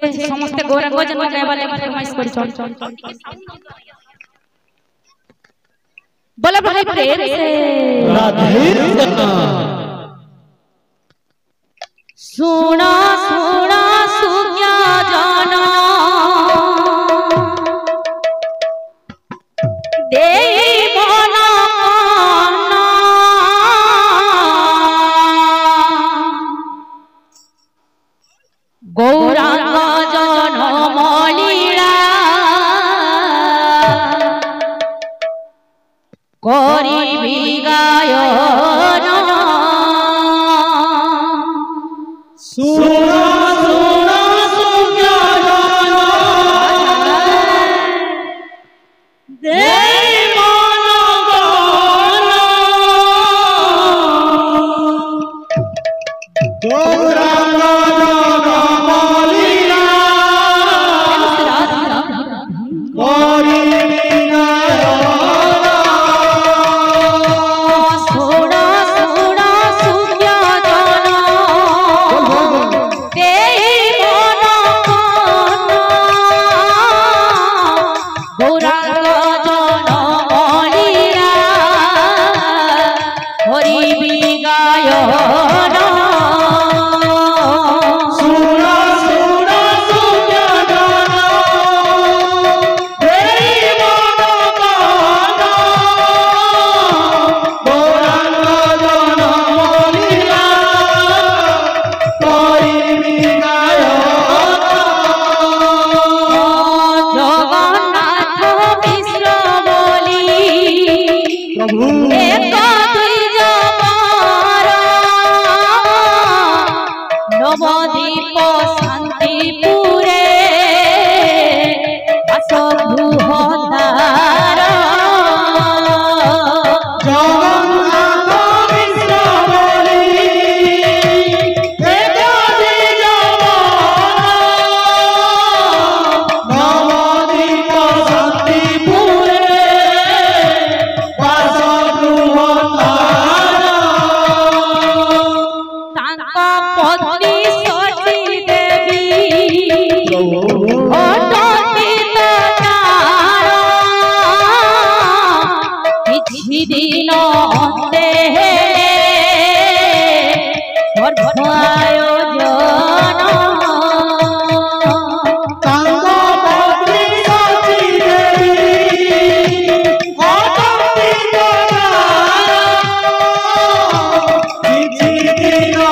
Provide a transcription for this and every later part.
ଅଛି ସମସ୍ତେ ଗୌରାଙ୍ଗ ଜନ୍ମ ଗାଇବା ଲାଗି ଫରମାଇଶ କରିଛନ୍ बोला भाई प्रेम से राधे सुना सुना सुख्या जाना दे मना गौरांग जनम लीला करिबी गायन सुना सुना सुख्या जाना दे मन गान गौरांग जनम लीला करिबी नवदीप शांतिपुरे असभुहतार जगन्नाथ विश्व बोली नवदीप शांतिपुरे असभुहतार तांका पत्नी सती देवी अटकित चार किछि दिन अन्ते गर्भ आयोजन तांका पत्नी सती देवी अटकित चार किछि दिन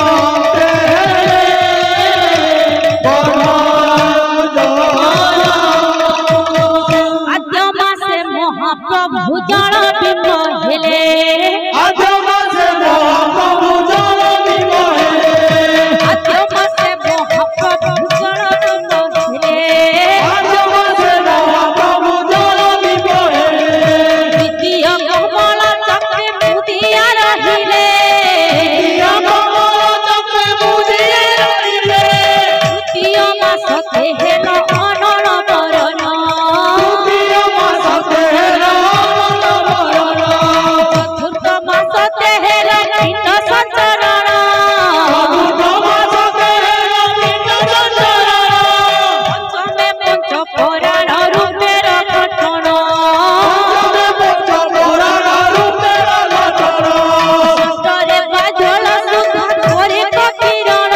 महाप्रभु जल बिंब हेले आद्यम से महाप्रभु जल बिंब हेले आद्यम से महाप्रभु जल बिंब हेले आद्यम से महाप्रभु जल बिंब हेले द्वितीय कमल चक्रे मुदिया रहिले द्वितीय कमल चक्रे मुदिया रहिले तृतीय मास हेल अनन बरन तृतीय मास चतुर्थ मास तेहर पिंड संचरण पंचमे पंच पुराण रूपेर घटन षष्ठरे बाजल सुधा धरे किरण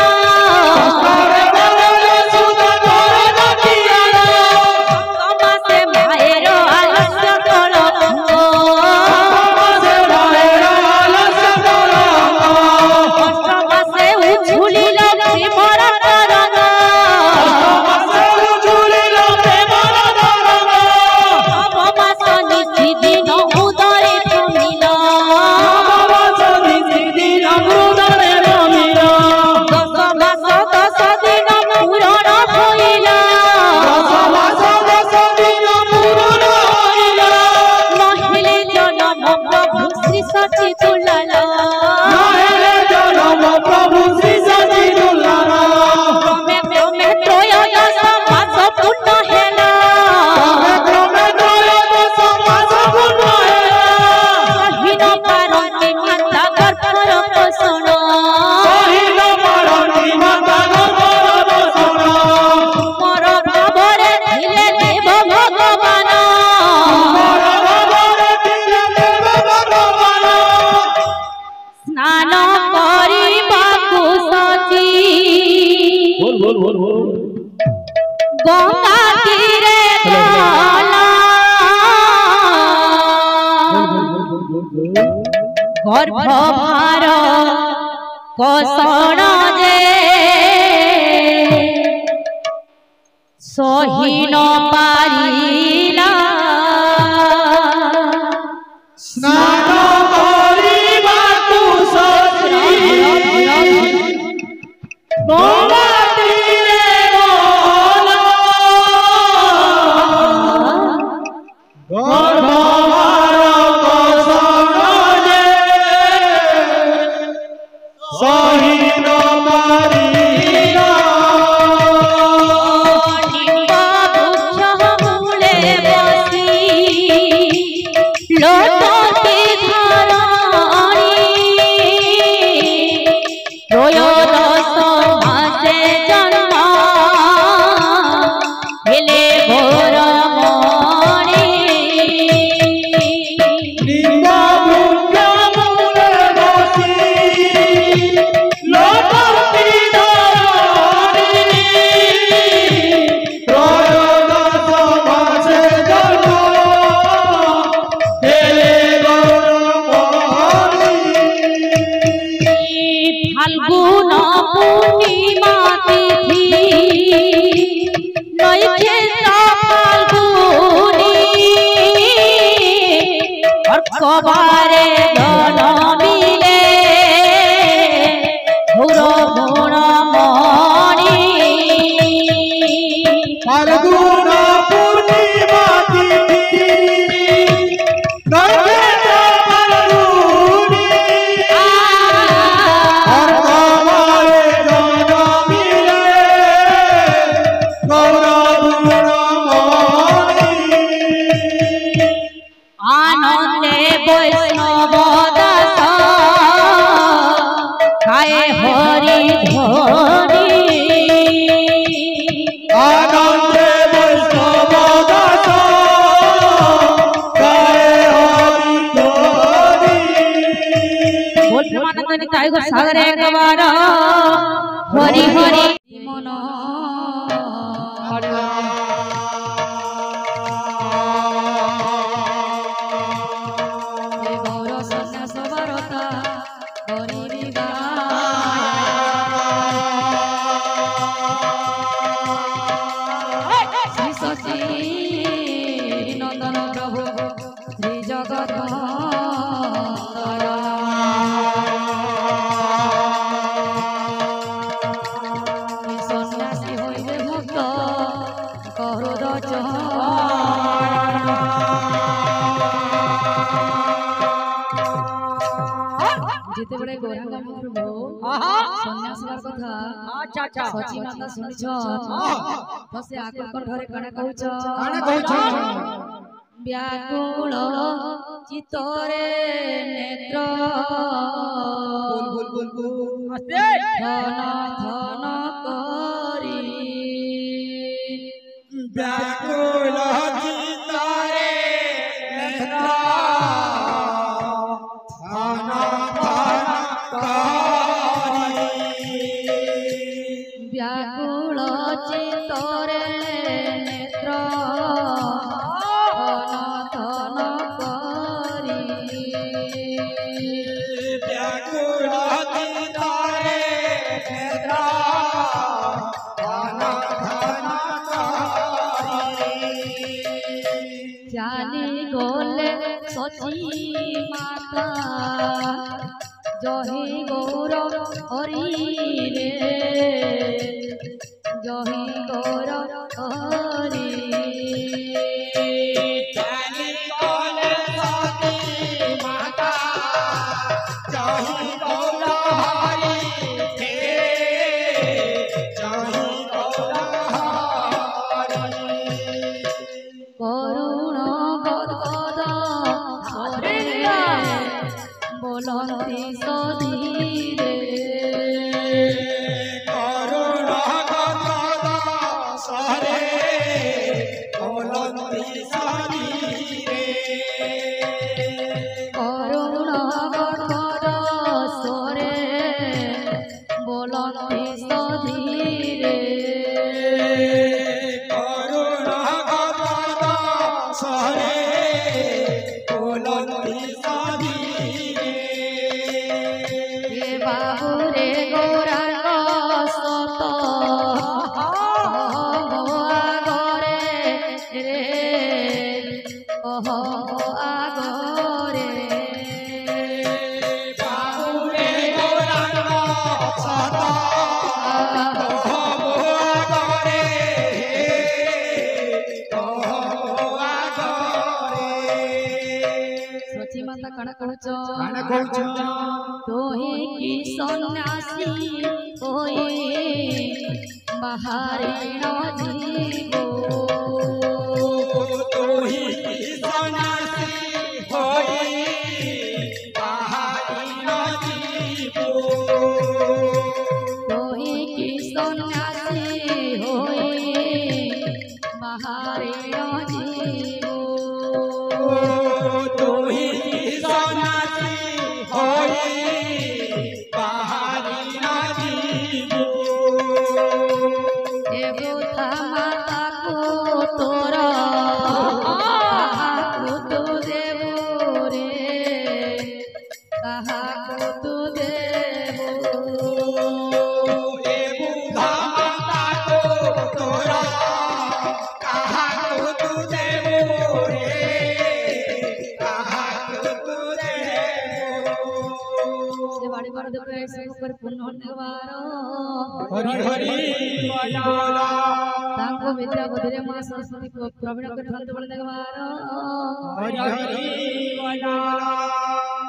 गंगा तीरे गला गर्भभार कसण जे सही न पारिला स्नान करिबाकु सती गंगा तीरे गला गर्भभार कसण जे सही न पारिला फाल्गुन पूर्णिमा तिथि नैखे फाल्गुनी और कबारे जनमिले घोर गुणमणि फाल्गुन पूर्णिमा तिथि नैखे आनंदे वैष्णव दास गाए हरि ध्वनि आनंदे वैष्णव दास गाए हरि ध्वनि बोल प्रेमानंद निताय गो सागर एक बार हरि हरि मन नंदन प्रभु श्री जगत सन्यासी होइले भक्त करो जिते बड़े गौरांगा प्रभु सन्यासीर कथा सचिनंदा शुनिछ तो से आकुल कंठरे कणे कहउछ व्याकुल चित्तरे नेत्र धन धन करी व्याकुल चित्तरे नेत्र धन धन करी व्याकुल चित्तरे नेत्र जानी गोले सची माता जही गौर हरि रे जही गौर हरि जानी गोले सची माता जही गौर हरि रे जही गौर हरि करुण गदगद स्वरे बोलती सधीरे करुण गदगद स्वरे बोलती রে কহ আগরে বাবুরে গৌরাঙ্গ সদা सची माता कण कहूच तोहे की सन्यासी होए बाहरे न जीवो तोही सन्यासी होए बाहरे न जीवो तोहे की सन्यासी होए बाहरे न जीवो पर पुनर्वारो हरि हरि बोला तांको विद्या बुद्धिरे मां सरस्वती को प्रवीण कर धन बल देवारो हरि हरि बोला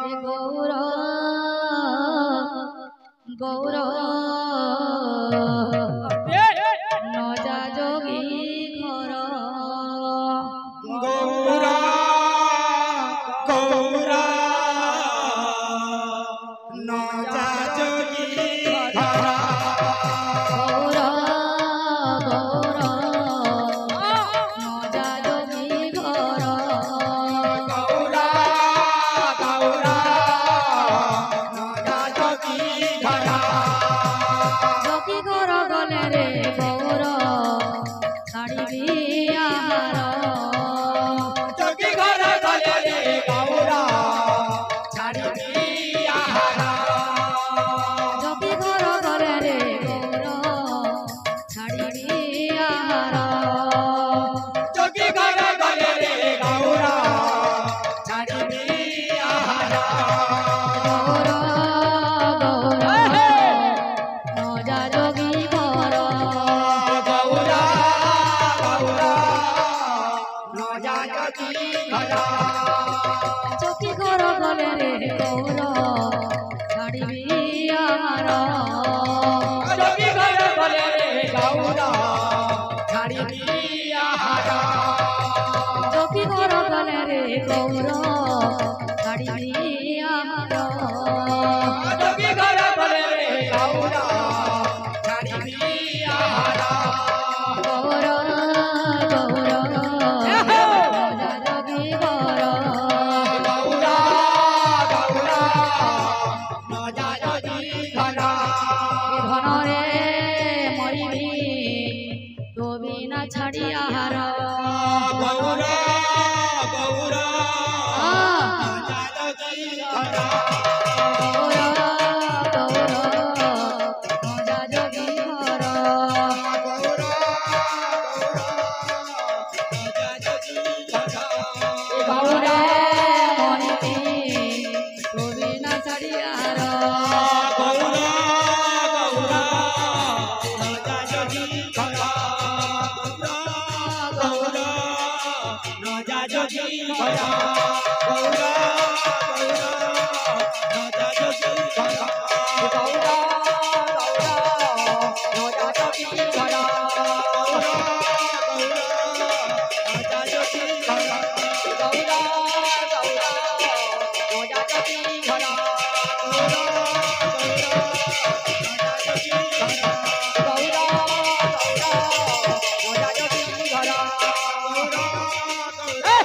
ए गौर गौर न जा जोगी घर गौरा गौरा न जा जोगी घरा गौर गौर न जा जोगी घर गौरा गौरा न जा जोगी घरा जोगी घर गले रे गौर छाड़बी आहार जोगी घर गले रे गौरा छाड़बी आहार जोगी घर गले रे गौर छाड़बी आहार जोगी घर गले रे गौरा छाड़बी आहार गौर गौर न जा जोगी घर गौरा गौरा न जा जोगी घरा जोगी घर गले रे गौर छाड़बी आहार जोगी घर गले रे गौरा छाड़बी आहार जोगी घर गले रे गौर छाड़बी आहार जोगी घर गले रे गौरा छाड़बी आहार गौर गौर राजा जोगी घर गौरा गौरा न जा जोगी घरा धन रे मरिबी तो बिना छाड़ी आहार गौरा गौरा न जा जोगी घरा गौर गौर राजा जोगी घर गौरा गौरा न जा जोगी घरा गौरे मरिबी तो बिना छाड़ी आहार गौरा गौरा न जा जोगी घरा गौरा न जा जोगी घरा गौरा गौरा न जा जोगी घरा गौरा गौरा न जा जोगी घरा गौरा गौरा न जा जोगी घरा गौरा गौरा न जा जोगी घरा गौरा गौरा न जा जोगी घरा गौरा गौरा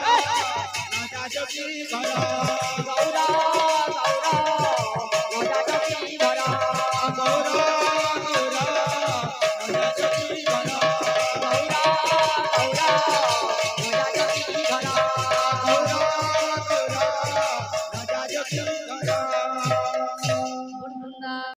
न जा जोगी घरा